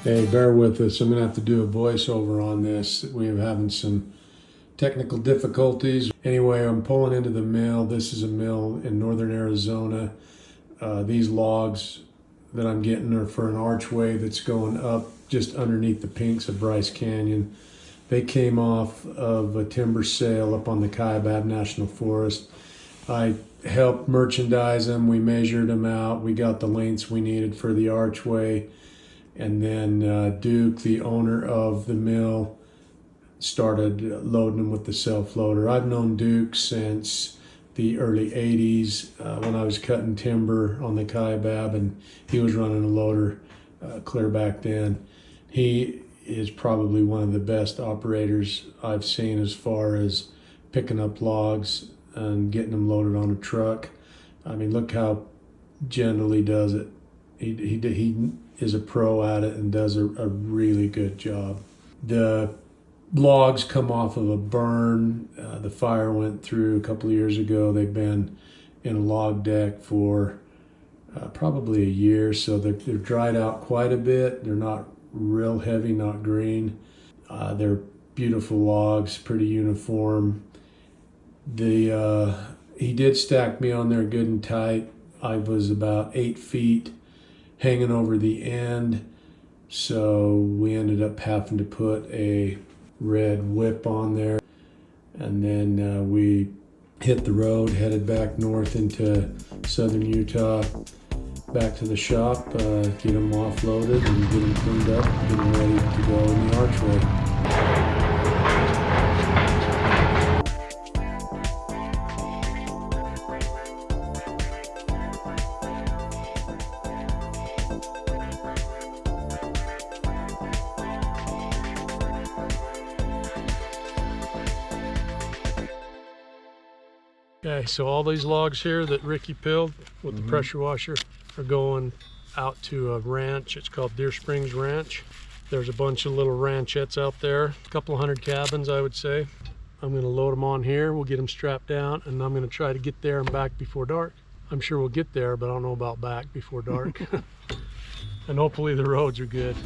Hey, bear with us. I'm gonna have to do a voiceover on this. We are having some technical difficulties. Anyway, I'm pulling into the mill. This is a mill in northern Arizona. These logs that I'm getting are for an archway that's going up just underneath the peaks of Bryce Canyon. They came off of a timber sale up on the Kaibab National Forest. I helped merchandise them. We measured them out. We got the lengths we needed for the archway. And then Duke, the owner of the mill, started loading them with the self-loader. I've known Duke since the early 80s when I was cutting timber on the Kaibab, and he was running a loader clear back then. He is probably one of the best operators I've seen as far as picking up logs and getting them loaded on a truck. I mean, look how gentle he does it. He is a pro at it and does a really good job. The logs come off of a burn. The fire went through a couple of years ago. They've been in a log deck for probably a year, so they're dried out quite a bit. They're not real heavy, not green. They're beautiful logs, pretty uniform. He did stack me on there good and tight. I was about 8 feet hanging over the end, so we ended up having to put a red whip on there, and then we hit the road, headed back north into southern Utah, back to the shop, get them offloaded and get them cleaned up, get them ready to go in the archway. Okay, so all these logs here that Ricky peeled with the pressure washer are going out to a ranch. It's called Deer Springs Ranch. There's a bunch of little ranchettes out there, a couple of hundred cabins, I would say. I'm gonna load them on here. We'll get them strapped down, and I'm gonna try to get there and back before dark. I'm sure we'll get there, but I don't know about back before dark. And hopefully the roads are good.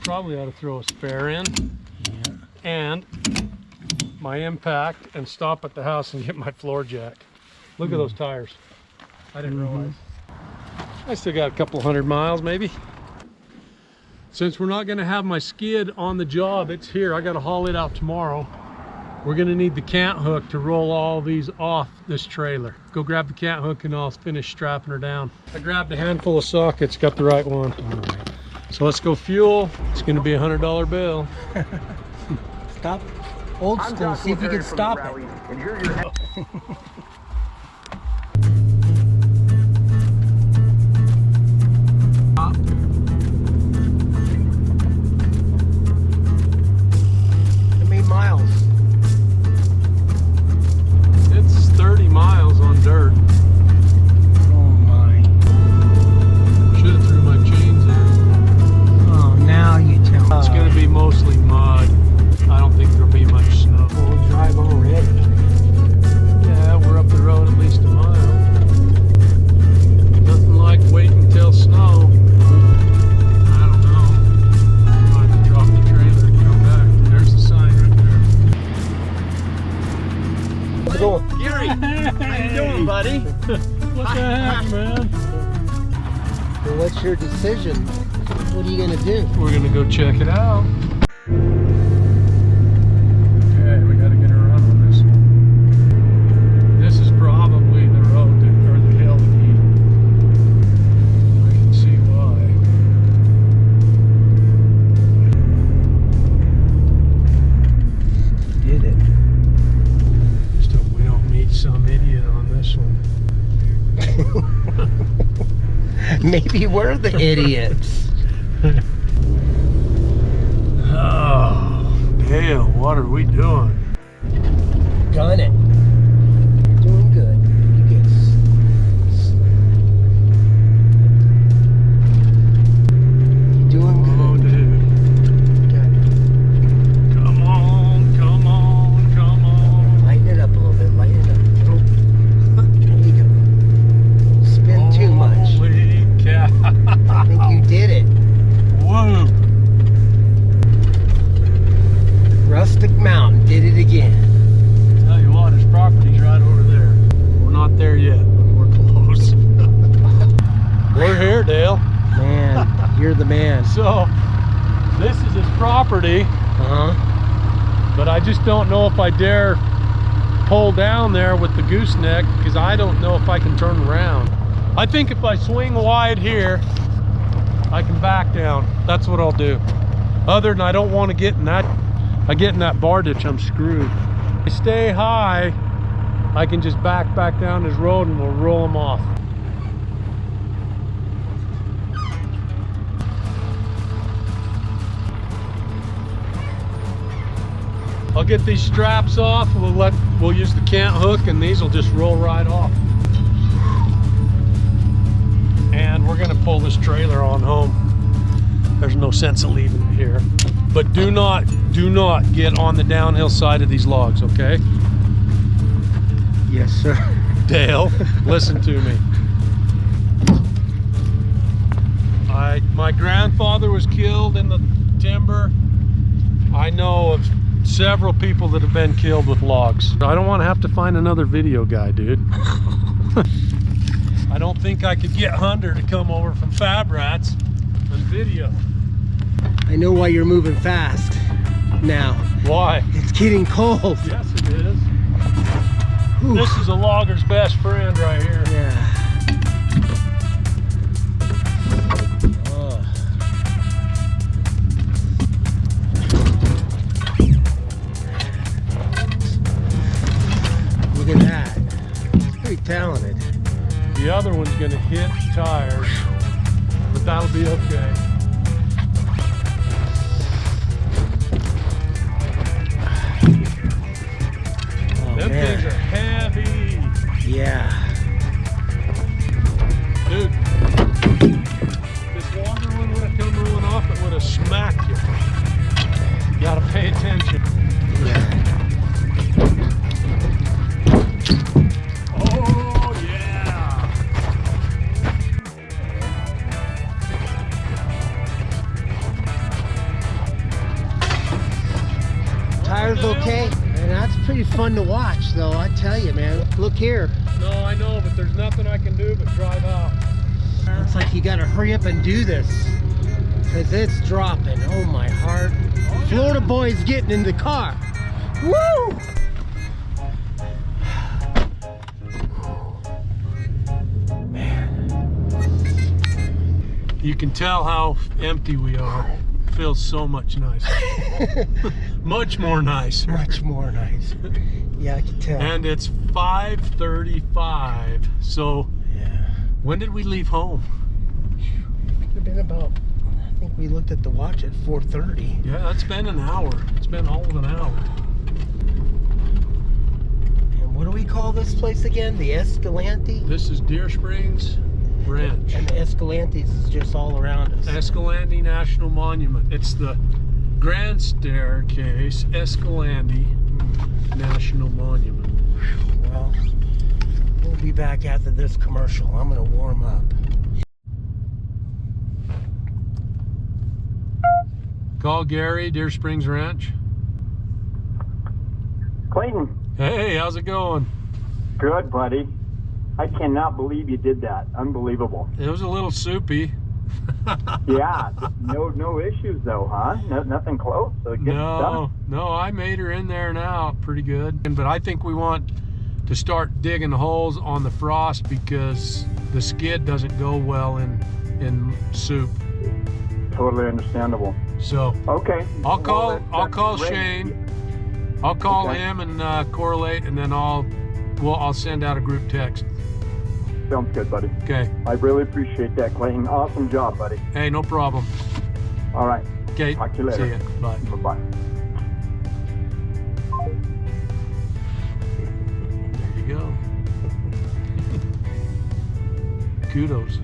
Probably ought to throw a spare in, and my impact, and stop at the house and get my floor jack. Look at those tires. I didn't realize. I still got a couple hundred miles maybe. Since we're not going to have my skid on the job, it's here. I got to haul it out tomorrow. We're going to need the cant hook to roll all these off this trailer. Go grab the cant hook and I'll finish strapping her down. I grabbed a handful of sockets, got the right one. All right. So let's go fuel. It's gonna be $100 bill. Stop old school, see if you can stop it. How many miles? It's 30 miles on dirt. Oh my. Should have threw my chains in. Oh, now you tell me. It's gonna be mostly mud. It's your decision. What are you gonna do? We're gonna go check it out. Okay, we gotta get around on this one. This is probably the road that, or the hill that he. I can see why. You did it. Just hope we don't meet some idiot on this one. Maybe we're the idiots. Oh, Dale, what are we doing? Gun it. You're doing good. You get You're doing good. Oh, dude. Got it. Come on, come on, come on. Lighten it up a little bit. Lighten it up. There you go. Spin too much. Holy cow. I think you did it. Whoa. Rustic Mountain did it again. Tell you what, his property's right over there. We're not there yet, but we're close. We're here, Dale. Man, you're the man. So, this is his property, but I just don't know if I dare pull down there with the gooseneck because I don't know if I can turn around. I think if I swing wide here, I can back down. That's what I'll do. Other than I don't want to get in that, I get in that bar ditch, I'm screwed. If I stay high, I can just back down this road and we'll roll them off. I'll get these straps off. We'll use the cant hook, and these will just roll right off. And we're gonna pull this trailer on home. There's no sense of leaving it here. But do not get on the downhill side of these logs, okay? Yes, sir. Dale, listen to me. My grandfather was killed in the timber. I know of several people that have been killed with logs. I don't want to have to find another video guy, dude. I don't think I could get Hunter to come over from Fab Rats and video. I know why you're moving fast now. Why? It's getting cold. Yes, it is. Whew. This is a logger's best friend right here. Yeah. Look at that. It's pretty talented. The other one's gonna hit tires, but that'll be okay. Them things are heavy. Yeah. Dude, this longer one would have come rolling off, it would have smacked you. You gotta pay attention. Yeah. Oh, yeah. Tires okay? And that's pretty fun to watch, though, I tell you, man. Look here. No, I know, but there's nothing I can do but drive out. Looks like you gotta hurry up and do this, because it's dropping. Oh, my heart. Florida boy's getting in the car. Woo! You can tell how empty we are. It feels so much nicer. Much more nicer. Much more nice. Yeah, I can tell. And it's 5:35. So Yeah. when did we leave home? Could have been about, I think we looked at the watch at 4:30. Yeah, it's been an hour. It's been all of an hour. And what do we call this place again? The Escalante? This is Deer Springs Ranch. And the Escalantes is just all around us. Escalante National Monument. It's the Grand Staircase Escalante National Monument. Well, we'll be back after this commercial. I'm gonna warm up. Call Gary, Deer Springs Ranch. Clayton, Hey, how's it going? good buddy. I cannot believe you did that. Unbelievable. It was a little soupy. Yeah, no issues though, huh? Nothing close. So get No, I made her in there now pretty good. But I think we want to start digging holes on the frost because the skid doesn't go well in soup. Totally understandable. So Okay. I'll call Great. Shane. I'll call Okay. him and correlate, and then I'll send out a group text. Sounds good, buddy. Okay. I really appreciate that, Clayton. Awesome job, buddy. Hey, no problem. All right. Okay. Talk to you later. See ya. Bye. Bye-bye. There you go. Kudos.